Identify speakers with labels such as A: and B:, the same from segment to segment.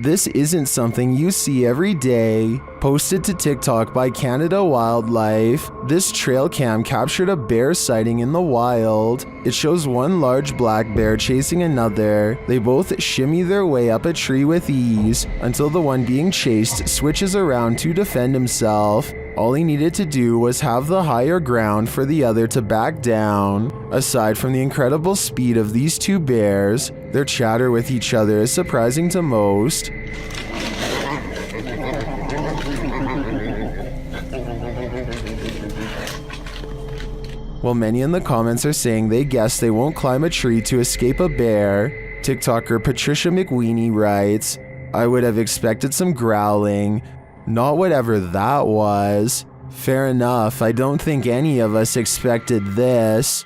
A: This isn't something you see every day. Posted to TikTok by Canada Wildlife, this trail cam captured a bear sighting in the wild. It shows one large black bear chasing another. They both shimmy their way up a tree with ease until the one being chased switches around to defend himself. All he needed to do was have the higher ground for the other to back down. Aside from the incredible speed of these two bears, their chatter with each other is surprising to most. While many in the comments are saying they guess they won't climb a tree to escape a bear, TikToker Patricia McWeenie writes, "I would have expected some growling. Not whatever that was. Fair enough, I don't think any of us expected this."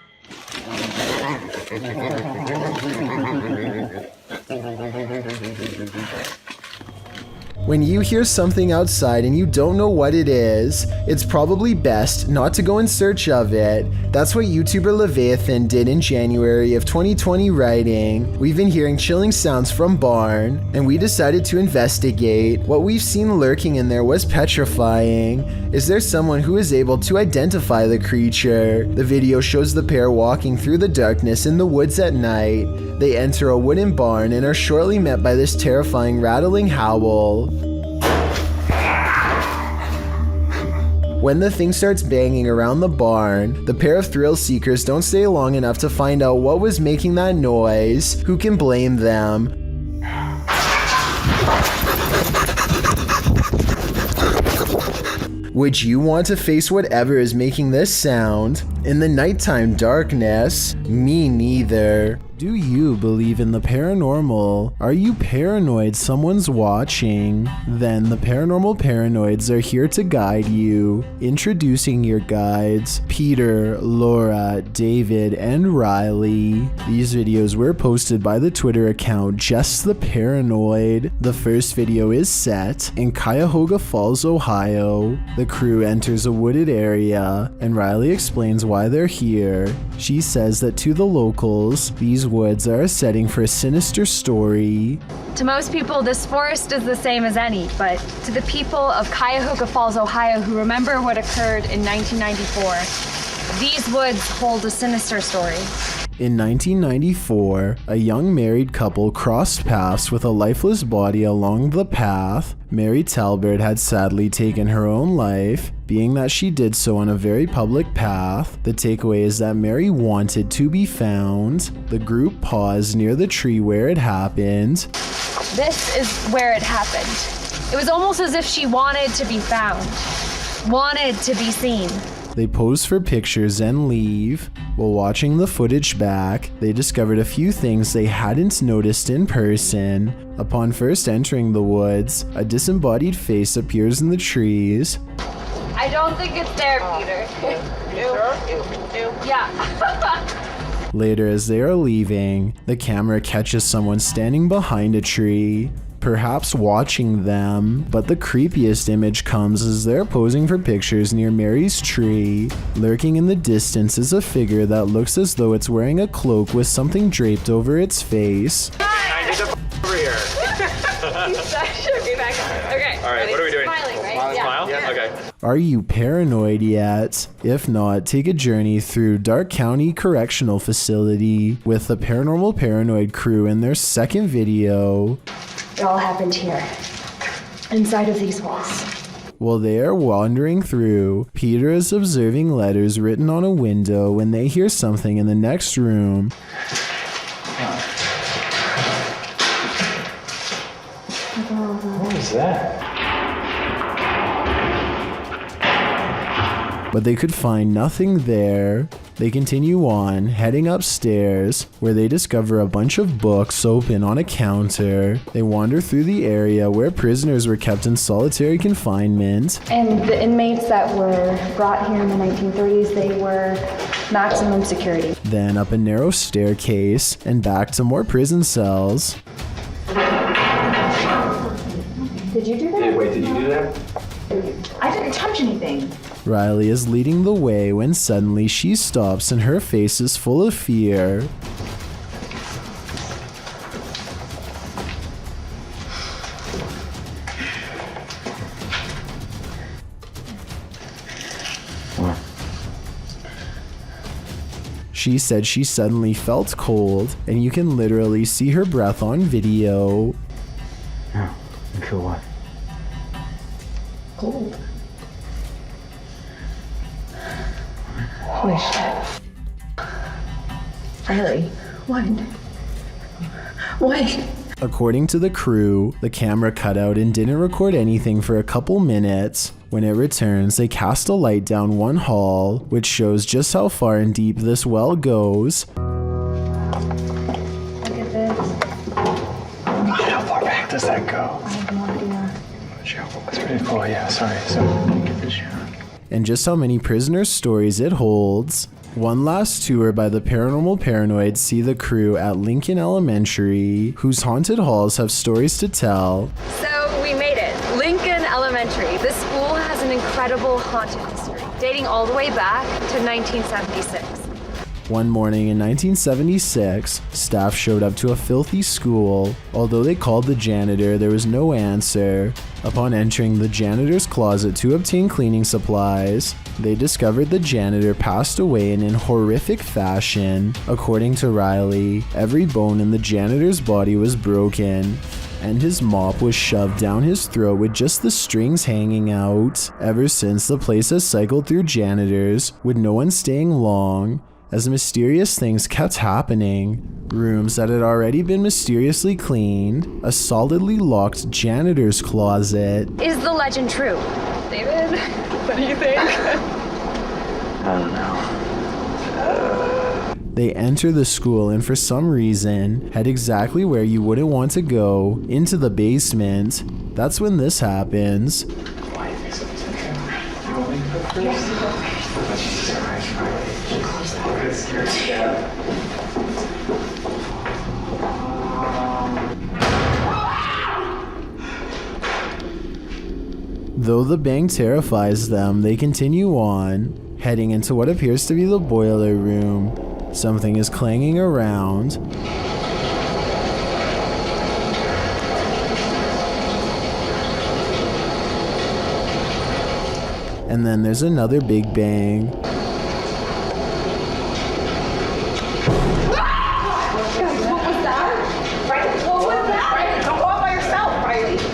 A: When you hear something outside and you don't know what it is, it's probably best not to go in search of it. That's what YouTuber Leviathan did in January of 2020, writing, "We've been hearing chilling sounds from barn, and we decided to investigate. What we've seen lurking in there was petrifying. Is there someone who is able to identify the creature?" The video shows the pair walking through the darkness in the woods at night. They enter a wooden barn and are shortly met by this terrifying rattling howl. When the thing starts banging around the barn, the pair of thrill seekers don't stay long enough to find out what was making that noise. Who can blame them? Would you want to face whatever is making this sound? In the nighttime darkness? Me neither. Do you believe in the paranormal? Are you paranoid someone's watching? Then the Paranormal Paranoids are here to guide you. Introducing your guides, Peter, Laura, David, and Riley. These videos were posted by the Twitter account Just the Paranoid. The first video is set in Cuyahoga Falls, Ohio. The crew enters a wooded area, and Riley explains why they're here. She says that to the locals, these woods are a setting for a sinister story.
B: To most people, this forest is the same as any, but to the people of Cuyahoga Falls, Ohio, who remember what occurred in 1994, these woods hold a sinister story.
A: In 1994, a young married couple crossed paths with a lifeless body along the path. Mary Talbert had sadly taken her own life, being that she did so on a very public path. The takeaway is that Mary wanted to be found. The group paused near the tree where it happened.
B: This is where it happened. It was almost as if she wanted to be found, wanted to be seen.
A: They pose for pictures and leave. While watching the footage back, they discovered a few things they hadn't noticed in person. Upon first entering the woods, a disembodied face appears in the trees.
B: I don't think it's there, Peter. Yeah.
A: Later, as they are leaving, the camera catches someone standing behind a tree, perhaps watching them, but the creepiest image comes as they're posing for pictures near Mary's tree. Lurking in the distance is a figure that looks as though it's wearing a cloak with something draped over its face.
C: Over here.
B: Okay.
C: All right, what are we doing?
B: Smiling, right?
C: Smile?
B: Yeah.
C: Okay.
A: Are you paranoid yet? If not, take a journey through Dark County Correctional Facility with the Paranormal Paranoid crew in their second video.
D: It all happened here, inside of these walls.
A: While they are wandering through, Peter is observing letters written on a window when they hear something in the next room.
C: What is that?
A: But they could find nothing there. They continue on, heading upstairs, where they discover a bunch of books open on a counter. They wander through the area where prisoners were kept in solitary confinement.
D: And the inmates that were brought here in the 1930s, they were maximum security.
A: Then up a narrow staircase, and back to more prison cells.
D: Did you do that?
C: Wait, did you do that?
D: I didn't touch anything.
A: Riley is leading the way when suddenly she stops and her face is full of fear. She said she suddenly felt cold, and you can literally see her breath on video.
C: Oh, you feel what?
D: Cold. Holy shit. Riley, what? What?
A: According to the crew, the camera cut out and didn't record anything for a couple minutes. When it returns, they cast a light down one hall, which shows just how far and deep this well goes.
D: Look at this.
C: How far back does that go?
D: I have no idea.
C: That's pretty cool, yeah, sorry. So, get this shot.
A: And just how many prisoner stories it holds. One last tour by the Paranormal Paranoids see the crew at Lincoln Elementary, whose haunted halls have stories to tell.
B: So we made it. Lincoln Elementary. This school has an incredible haunted history, dating all the way back to 1976.
A: One morning in 1976, staff showed up to a filthy school. Although they called the janitor, there was no answer. Upon entering the janitor's closet to obtain cleaning supplies, they discovered the janitor passed away in horrific fashion. According to Riley, every bone in the janitor's body was broken, and his mop was shoved down his throat with just the strings hanging out. Ever since, the place has cycled through janitors, with no one staying long, as mysterious things kept happening. Rooms that had already been mysteriously cleaned, a solidly locked janitor's closet.
B: Is the legend true? David, what do you think?
C: I don't know.
A: They enter the school and for some reason head exactly where you wouldn't want to go, into the basement. That's when this happens.
C: Why do you think something's in there? You want me to go first? Jesus Christ, Riley. I'm gonna scare you.
A: Though the bang terrifies them, they continue on, heading into what appears to be the boiler room. Something is clanging around. And then there's another big bang.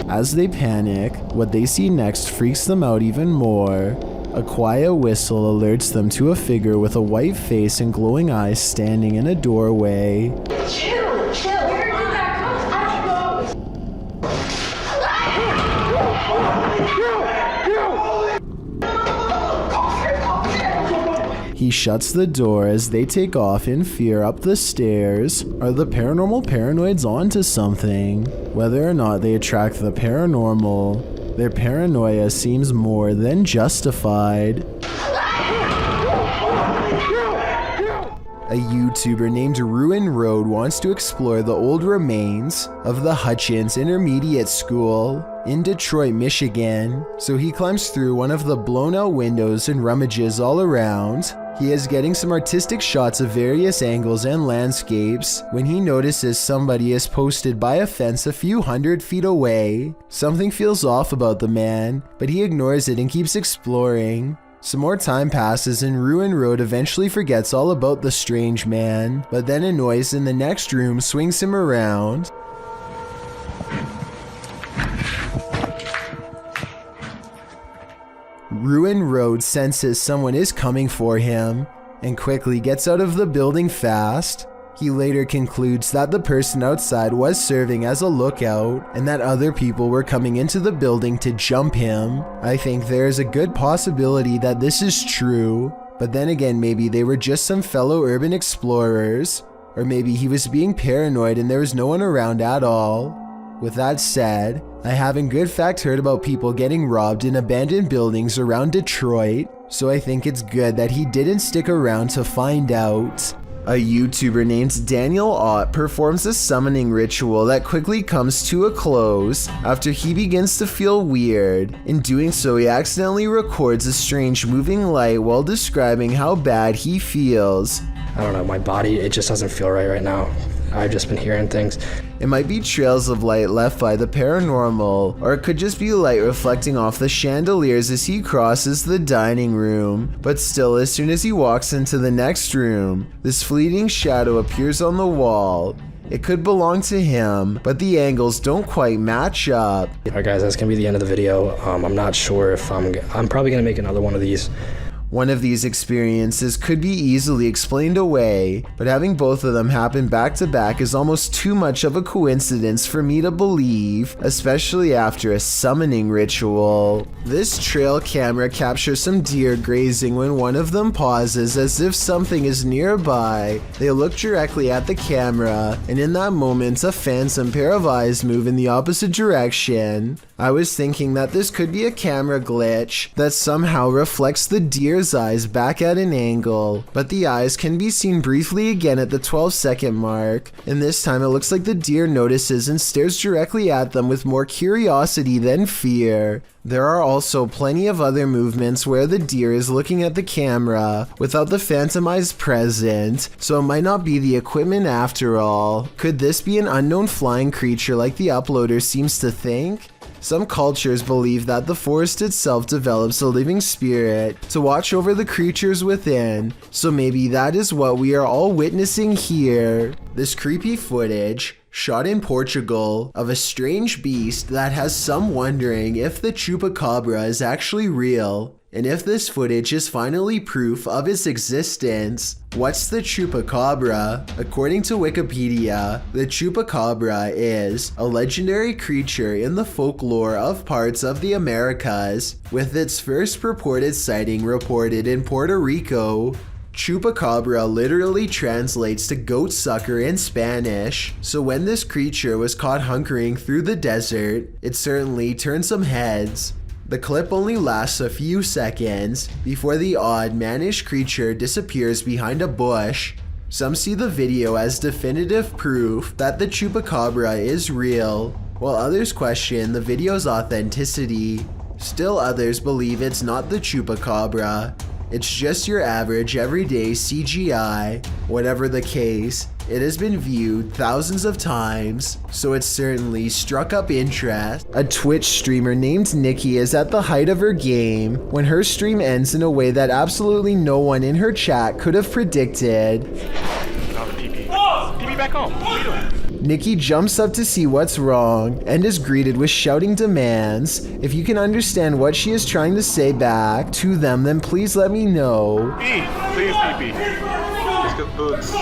A: As they panic, what they see next freaks them out even more. A quiet whistle alerts them to a figure with a white face and glowing eyes standing in a doorway.
D: Chill. Where did that come from?
A: He shuts the door as they take off in fear up the stairs. Are the paranormal paranoids onto something? Whether or not they attract the paranormal, their paranoia seems more than justified. A YouTuber named Ruin Road wants to explore the old remains of the Hutchins Intermediate School in Detroit, Michigan. So he climbs through one of the blown out windows and rummages all around. He is getting some artistic shots of various angles and landscapes when he notices somebody is posted by a fence a few 100 feet away. Something feels off about the man, but he ignores it and keeps exploring. Some more time passes and Ruin Road eventually forgets all about the strange man, but then a noise in the next room swings him around. Ruin Road senses someone is coming for him and quickly gets out of the building fast. He later concludes that the person outside was serving as a lookout and that other people were coming into the building to jump him. I think there is a good possibility that this is true, but then again maybe they were just some fellow urban explorers, or maybe he was being paranoid and there was no one around at all. With that said, I haven't good fact heard about people getting robbed in abandoned buildings around Detroit, so I think it's good that he didn't stick around to find out. A YouTuber named Daniel Ott performs a summoning ritual that quickly comes to a close after he begins to feel weird. In doing so, he accidentally records a strange moving light while describing how bad he feels.
E: I don't know, my body, it just doesn't feel right now. I've just been hearing things.
A: It might be trails of light left by the paranormal, or it could just be light reflecting off the chandeliers as he crosses the dining room. But still, as soon as he walks into the next room, this fleeting shadow appears on the wall. It could belong to him, but the angles don't quite match up.
E: Alright guys, that's gonna be the end of the video. I'm not sure if I'm probably gonna make another one of these.
A: One of these experiences could be easily explained away, but having both of them happen back to back is almost too much of a coincidence for me to believe, especially after a summoning ritual. This trail camera captures some deer grazing when one of them pauses as if something is nearby. They look directly at the camera, and in that moment a phantom pair of eyes move in the opposite direction. I was thinking that this could be a camera glitch that somehow reflects the deer's eyes back at an angle, but the eyes can be seen briefly again at the 12-second mark, and this time it looks like the deer notices and stares directly at them with more curiosity than fear. There are also plenty of other movements where the deer is looking at the camera without the phantom eyes present, so it might not be the equipment after all. Could this be an unknown flying creature like the uploader seems to think? Some cultures believe that the forest itself develops a living spirit to watch over the creatures within, so maybe that is what we are all witnessing here. This creepy footage, shot in Portugal, of a strange beast that has some wondering if the Chupacabra is actually real, and if this footage is finally proof of its existence. What's the Chupacabra? According to Wikipedia, the Chupacabra is a legendary creature in the folklore of parts of the Americas, with its first purported sighting reported in Puerto Rico. Chupacabra literally translates to goat sucker in Spanish, so when this creature was caught hunkering through the desert, it certainly turned some heads. The clip only lasts a few seconds before the odd, mannish creature disappears behind a bush. Some see the video as definitive proof that the Chupacabra is real, while others question the video's authenticity. Still others believe it's not the Chupacabra. It's just your average everyday CGI. Whatever the case, it has been viewed thousands of times, so it certainly struck up interest. A Twitch streamer named Nikki is at the height of her game when her stream ends in a way that absolutely no one in her chat could have predicted.
F: PP back home. What are you doing?
A: Nikki jumps up to see what's wrong and is greeted with shouting demands. If you can understand what she is trying to say back to them, then please let me know.
F: Please, PP. Let's get boots.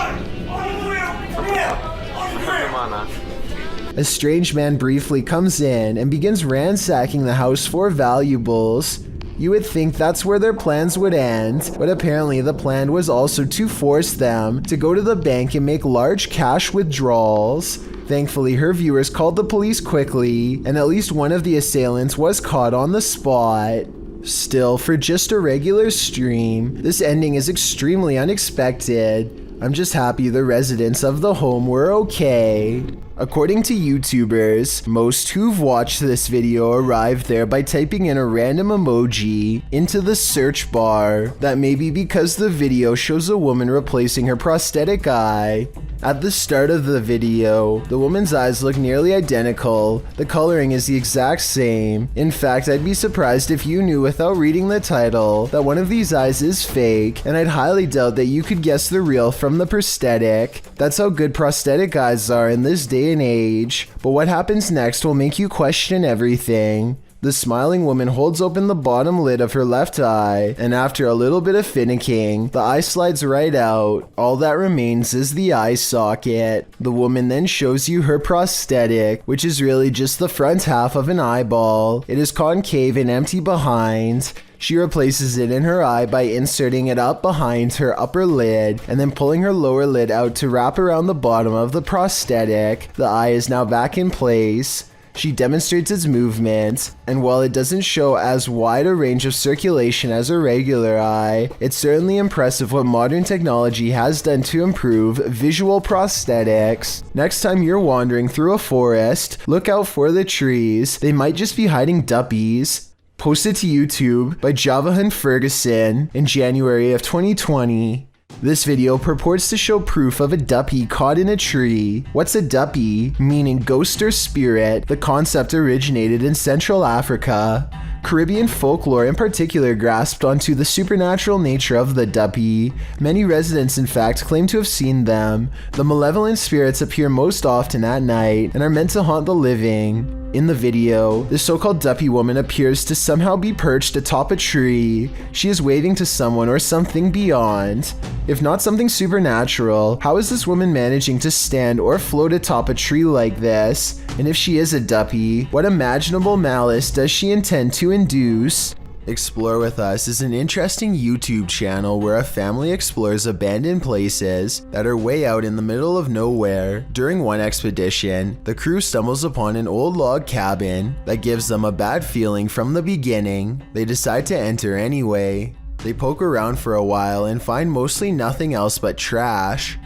A: A strange man briefly comes in and begins ransacking the house for valuables. You would think that's where their plans would end, but apparently the plan was also to force them to go to the bank and make large cash withdrawals. Thankfully, her viewers called the police quickly, and at least one of the assailants was caught on the spot. Still, for just a regular stream, this ending is extremely unexpected. I'm just happy the residents of the home were okay. According to YouTubers, most who've watched this video arrived there by typing in a random emoji into the search bar. That may be because the video shows a woman replacing her prosthetic eye. At the start of the video, the woman's eyes look nearly identical. The coloring is the exact same. In fact, I'd be surprised if you knew without reading the title that one of these eyes is fake, and I'd highly doubt that you could guess the real from the prosthetic. That's how good prosthetic eyes are in this day and age. But what happens next will make you question everything. The smiling woman holds open the bottom lid of her left eye, and after a little bit of finicking, the eye slides right out. All that remains is the eye socket. The woman then shows you her prosthetic, which is really just the front half of an eyeball. It is concave and empty behind. She replaces it in her eye by inserting it up behind her upper lid and then pulling her lower lid out to wrap around the bottom of the prosthetic. The eye is now back in place. She demonstrates its movement, and while it doesn't show as wide a range of circulation as a regular eye, it's certainly impressive what modern technology has done to improve visual prosthetics. Next time you're wandering through a forest, look out for the trees. They might just be hiding duppies. Posted to YouTube by Javahan Ferguson in January of 2020. This video purports to show proof of a duppy caught in a tree. What's a duppy? Meaning ghost or spirit. The concept originated in Central Africa. Caribbean folklore in particular grasped onto the supernatural nature of the duppy. Many residents in fact claim to have seen them. The malevolent spirits appear most often at night and are meant to haunt the living. In the video, the so-called Duppy Woman appears to somehow be perched atop a tree. She is waving to someone or something beyond. If not something supernatural, how is this woman managing to stand or float atop a tree like this? And if she is a duppy, what imaginable malice does she intend to induce? Explore With Us is an interesting YouTube channel where a family explores abandoned places that are way out in the middle of nowhere. During one expedition, the crew stumbles upon an old log cabin that gives them a bad feeling from the beginning. They decide to enter anyway. They poke around for a while and find mostly nothing else but trash.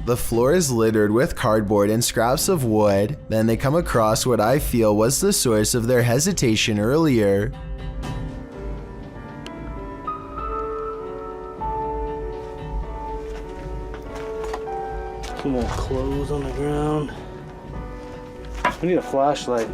A: The floor is littered with cardboard and scraps of wood. Then they come across what I feel was the source of their hesitation earlier.
G: Some more clothes on the ground. We need a flashlight.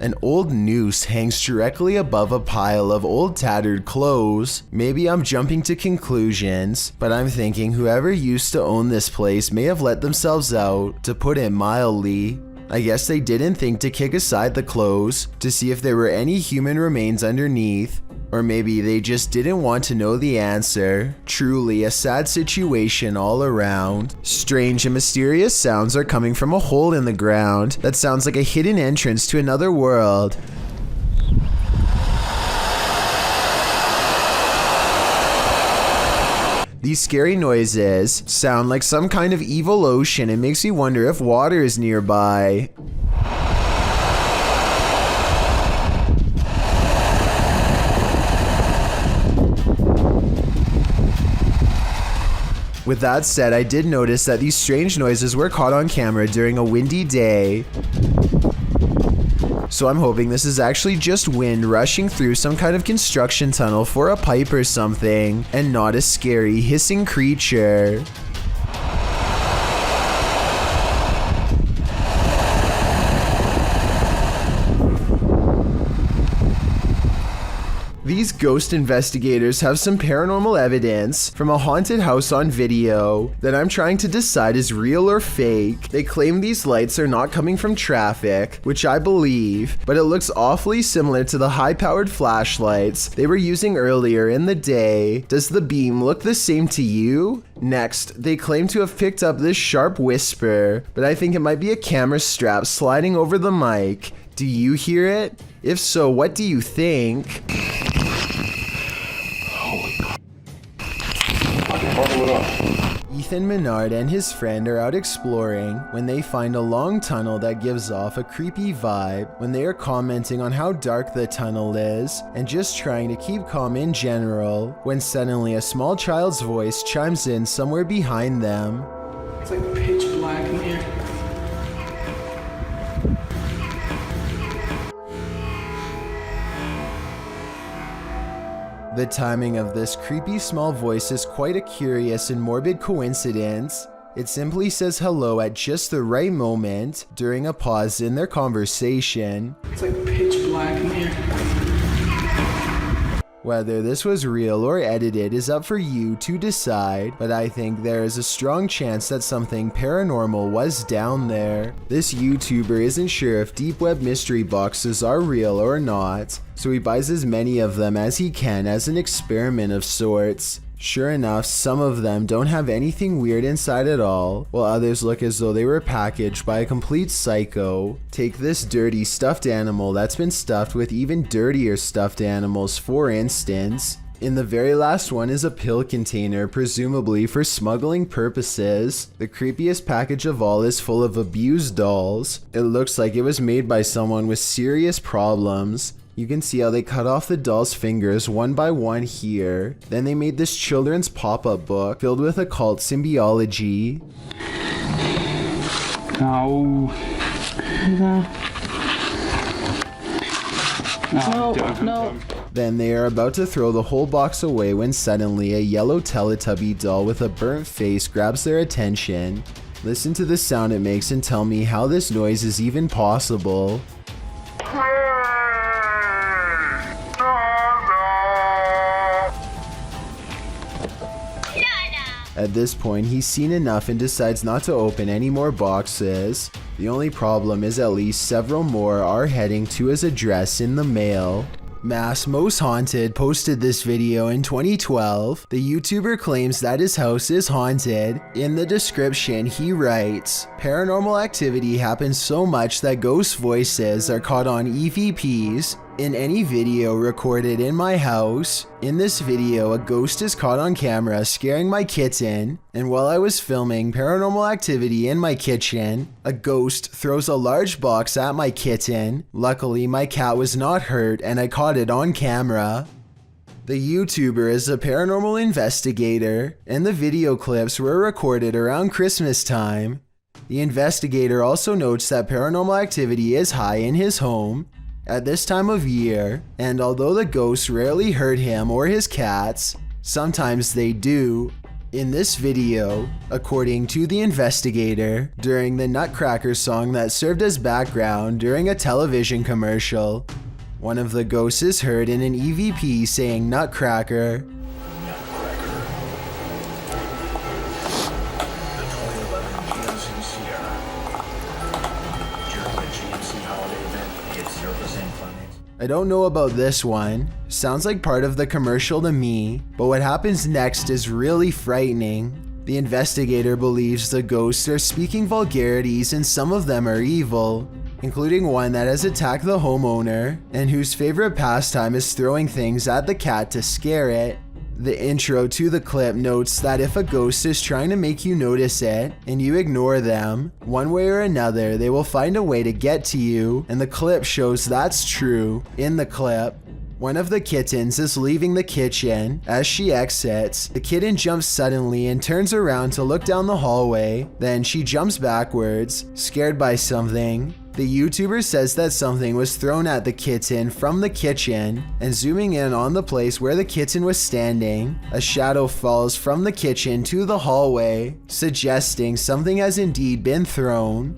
A: An old noose hangs directly above a pile of old tattered clothes. Maybe I'm jumping to conclusions, but I'm thinking whoever used to own this place may have let themselves out, to put it mildly. I guess they didn't think to kick aside the clothes to see if there were any human remains underneath. Or maybe they just didn't want to know the answer. Truly a sad situation all around. Strange and mysterious sounds are coming from a hole in the ground that sounds like a hidden entrance to another world. These scary noises sound like some kind of evil ocean and makes me wonder if water is nearby. With that said, I did notice that these strange noises were caught on camera during a windy day. So I'm hoping this is actually just wind rushing through some kind of construction tunnel for a pipe or something, and not a scary hissing creature. These ghost investigators have some paranormal evidence from a haunted house on video that I'm trying to decide is real or fake. They claim these lights are not coming from traffic, which I believe, but it looks awfully similar to the high-powered flashlights they were using earlier in the day. Does the beam look the same to you? Next, they claim to have picked up this sharp whisper, but I think it might be a camera strap sliding over the mic. Do you hear it? If so, what do you think? Ethan Menard and his friend are out exploring when they find a long tunnel that gives off a creepy vibe. When they are commenting on how dark the tunnel is and just trying to keep calm in general, when suddenly a small child's voice chimes in somewhere behind them.
G: It's like pitch black in here.
A: The timing of this creepy small voice is quite a curious and morbid coincidence. It simply says hello at just the right moment during a pause in their conversation.
G: It's like pitch black in here.
A: Whether this was real or edited is up for you to decide, but I think there is a strong chance that something paranormal was down there. This YouTuber isn't sure if deep web mystery boxes are real or not, so he buys as many of them as he can as an experiment of sorts. Sure enough, some of them don't have anything weird inside at all, while others look as though they were packaged by a complete psycho. Take this dirty stuffed animal that's been stuffed with even dirtier stuffed animals, for instance. In the very last one is a pill container, presumably for smuggling purposes. The creepiest package of all is full of abused dolls. It looks like it was made by someone with serious problems. You can see how they cut off the doll's fingers one by one here. Then they made this children's pop-up book filled with occult symbiology.
G: No. No.
F: Don't.
A: Then they are about to throw the whole box away when suddenly a yellow Teletubby doll with a burnt face grabs their attention. Listen to the sound it makes and tell me how this noise is even possible. At this point, he's seen enough and decides not to open any more boxes. The only problem is at least several more are heading to his address in the mail. Mass Most Haunted posted this video in 2012. The YouTuber claims that his house is haunted. In the description, he writes, "Paranormal activity happens so much that ghost voices are caught on EVPs in any video recorded in my house. In this video, a ghost is caught on camera scaring my kitten, and while I was filming paranormal activity in my kitchen, a ghost throws a large box at my kitten. Luckily, my cat was not hurt and I caught it on camera." The YouTuber is a paranormal investigator, and the video clips were recorded around Christmas time. The investigator also notes that paranormal activity is high in his home at this time of year, and although the ghosts rarely hurt him or his cats, sometimes they do. In this video, according to the investigator, during the Nutcracker song that served as background during a television commercial, one of the ghosts is heard in an EVP saying Nutcracker. I don't know about this one. Sounds like part of the commercial to me, but what happens next is really frightening. The investigator believes the ghosts are speaking vulgarities and some of them are evil, including one that has attacked the homeowner and whose favorite pastime is throwing things at the cat to scare it. The intro to the clip notes that if a ghost is trying to make you notice it and you ignore them, one way or another they will find a way to get to you, and the clip shows that's true. In the clip, one of the kittens is leaving the kitchen. As she exits, the kitten jumps suddenly and turns around to look down the hallway. Then she jumps backwards, scared by something. The YouTuber says that something was thrown at the kitten from the kitchen, and zooming in on the place where the kitten was standing, a shadow falls from the kitchen to the hallway, suggesting something has indeed been thrown.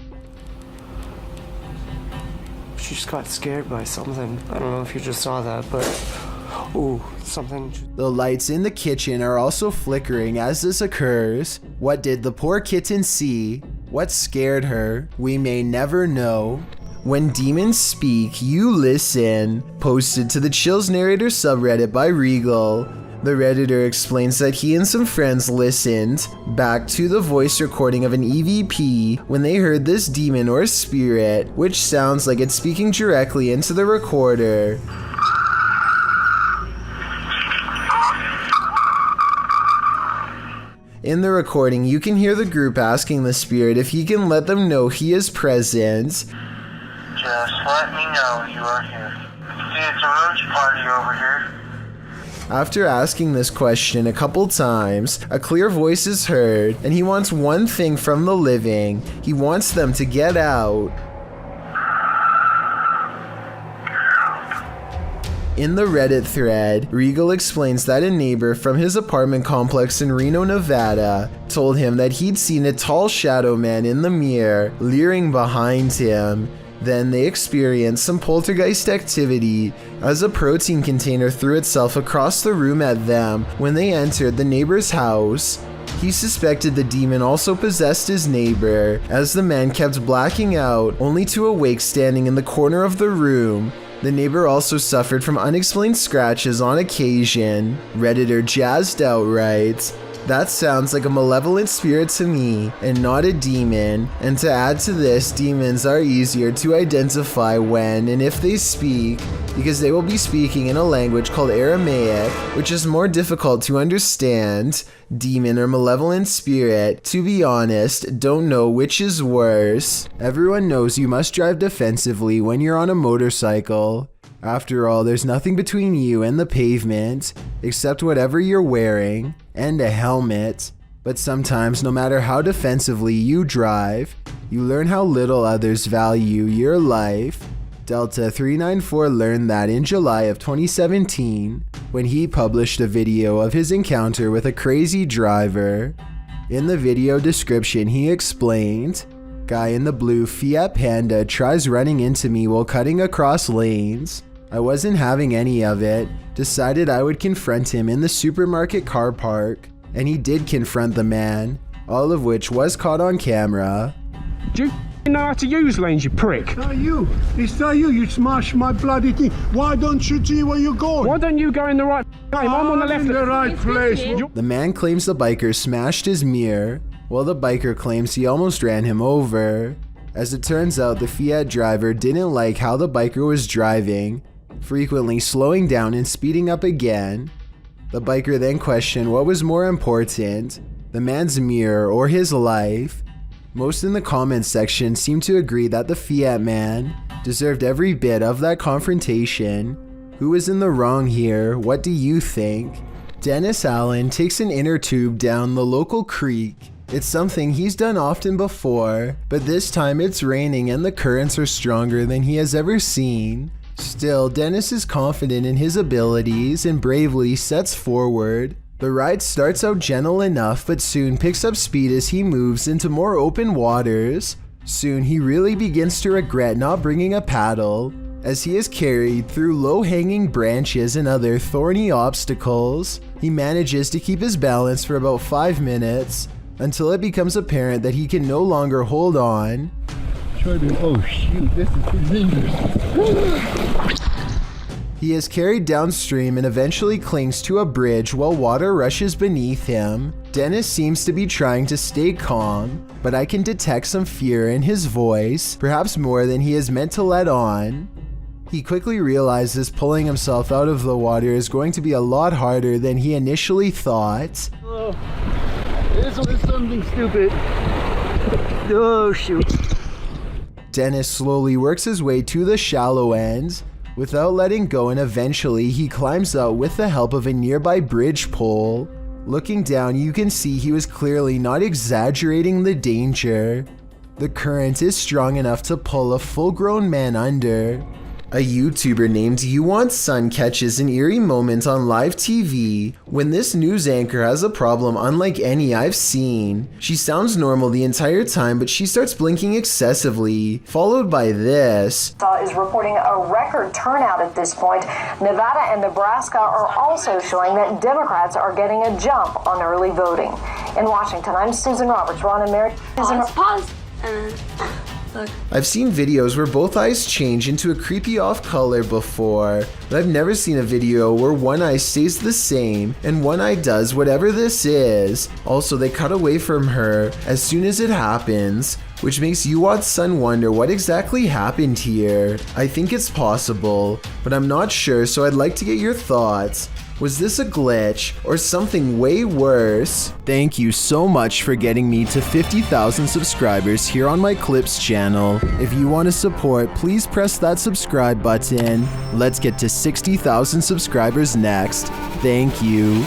H: She just got scared by something. I don't know if you just saw that, but ooh, something.
A: The lights in the kitchen are also flickering as this occurs. What did the poor kitten see? What scared her? We may never know. When demons speak, you listen. Posted to the Chills Narrator subreddit by Regal. The Redditor explains that he and some friends listened back to the voice recording of an EVP when they heard this demon or spirit, which sounds like it's speaking directly into the recorder. In the recording, you can hear the group asking the spirit if he can let them know he is present.
I: Just let me know you are here. See, it's a roach party over here.
A: After asking this question a couple times, a clear voice is heard, and he wants one thing from the living. He wants them to get out. In the Reddit thread, Regal explains that a neighbor from his apartment complex in Reno, Nevada, told him that he'd seen a tall shadow man in the mirror, leering behind him. Then they experienced some poltergeist activity as a protein container threw itself across the room at them when they entered the neighbor's house. He suspected the demon also possessed his neighbor, as the man kept blacking out, only to awake standing in the corner of the room. The neighbor also suffered from unexplained scratches on occasion. Redditor Jazzed Out writes, "That sounds like a malevolent spirit to me, and not a demon. And to add to this, demons are easier to identify when and if they speak, because they will be speaking in a language called Aramaic, which is more difficult to understand. Demon or malevolent spirit, to be honest, don't know which is worse." Everyone knows you must drive defensively when you're on a motorcycle. After all, there's nothing between you and the pavement, except whatever you're wearing, and a helmet. But sometimes, no matter how defensively you drive, you learn how little others value your life. Delta 394 learned that in July of 2017, when he published a video of his encounter with a crazy driver. In the video description, he explained, "Guy in the blue Fiat Panda tries running into me while cutting across lanes. I wasn't having any of it, decided I would confront him in the supermarket car park, and he did confront the man, all of which was caught on camera."
J: Do you know how to use lanes, you prick?
K: It's not you. It's not you. You smashed my bloody thing. Why don't you see where you're going?
J: Why don't you go in the right lane? I'm on the left.
K: In the right place.
A: The man claims the biker smashed his mirror, while the biker claims he almost ran him over. As it turns out, the Fiat driver didn't like how the biker was driving, frequently slowing down and speeding up again. The biker then questioned what was more important, the man's mirror or his life. Most in the comments section seem to agree that the Fiat Man deserved every bit of that confrontation. Who is in the wrong here? What do you think? Dennis Allen takes an inner tube down the local creek. It's something he's done often before, but this time it's raining and the currents are stronger than he has ever seen. Still, Dennis is confident in his abilities and bravely sets forward. The ride starts out gentle enough, but soon picks up speed as he moves into more open waters. Soon he really begins to regret not bringing a paddle, as he is carried through low-hanging branches and other thorny obstacles. He manages to keep his balance for about 5 minutes, until it becomes apparent that he can no longer hold on.
K: Oh shoot, this is too dangerous.
A: He is carried downstream and eventually clings to a bridge while water rushes beneath him. Dennis seems to be trying to stay calm, but I can detect some fear in his voice, perhaps more than he is meant to let on. He quickly realizes pulling himself out of the water is going to be a lot harder than he initially thought.
K: Oh, this was something stupid. Oh shoot.
A: Dennis slowly works his way to the shallow end, without letting go, and eventually he climbs out with the help of a nearby bridge pole. Looking down, you can see he was clearly not exaggerating the danger. The current is strong enough to pull a full-grown man under. A YouTuber named You Want Sun catches an eerie moment on live TV when this news anchor has a problem unlike any I've seen. She sounds normal the entire time, but she starts blinking excessively, followed by this.
L: Is reporting a record turnout at this point. Nevada and Nebraska are also showing that Democrats are getting a jump on early voting. In Washington, I'm Susan Roberts. Ron and Mary.
M: Pause. And look.
A: I've seen videos where both eyes change into a creepy off color before, but I've never seen a video where one eye stays the same and one eye does whatever this is. Also, they cut away from her as soon as it happens, which makes Yuwad's son wonder what exactly happened here. I think it's possible, but I'm not sure, so I'd like to get your thoughts. Was this a glitch or something way worse? Thank you so much for getting me to 50,000 subscribers here on my Clips channel. If you want to support, please press that subscribe button. Let's get to 60,000 subscribers next. Thank you.